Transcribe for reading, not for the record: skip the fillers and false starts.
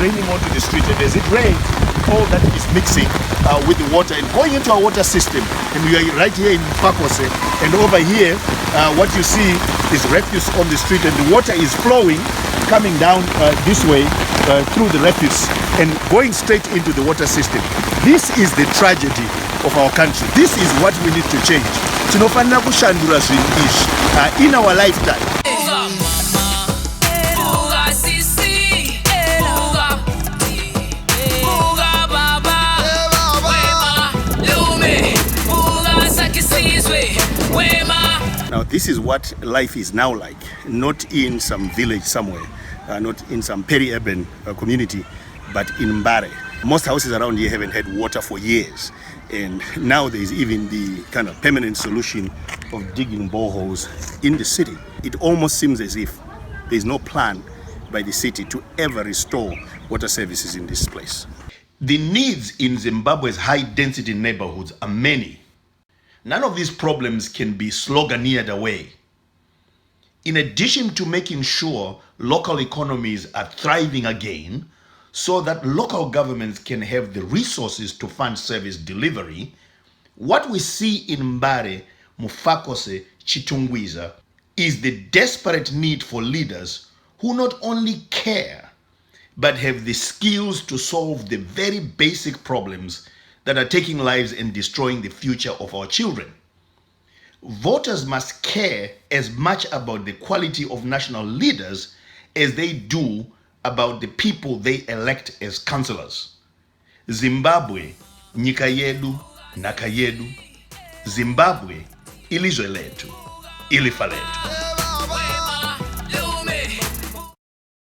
draining onto the street, and as it rains, all that is mixing with the water and going into our water system. And we are right here in Mufakose, and over here what you see is refuse on the street, and the water is flowing, coming down this way through the refuse and going straight into the water system. This is the tragedy of our country. This is what we need to change. Tinofanira kushandura zvinhu izvi in our lifetime. Now this is what life is now like, not in some village somewhere, not in some peri-urban community, but in Mbare. Most houses around here haven't had water for years, and now there is even the kind of permanent solution of digging boreholes in the city. It almost seems as if there is no plan by the city to ever restore water services in this place. The needs in Zimbabwe's high-density neighborhoods are many. None of these problems can be sloganeered away. In addition to making sure local economies are thriving again, so that local governments can have the resources to fund service delivery, what we see in Mbare, Mufakose, Chitungwiza is the desperate need for leaders who not only care, but have the skills to solve the very basic problems that are taking lives and destroying the future of our children. Voters must care as much about the quality of national leaders as they do about the people they elect as councillors. Zimbabwe, nyika yedu, naka yedu. Zimbabwe, ilizwe letu, ilifa letu.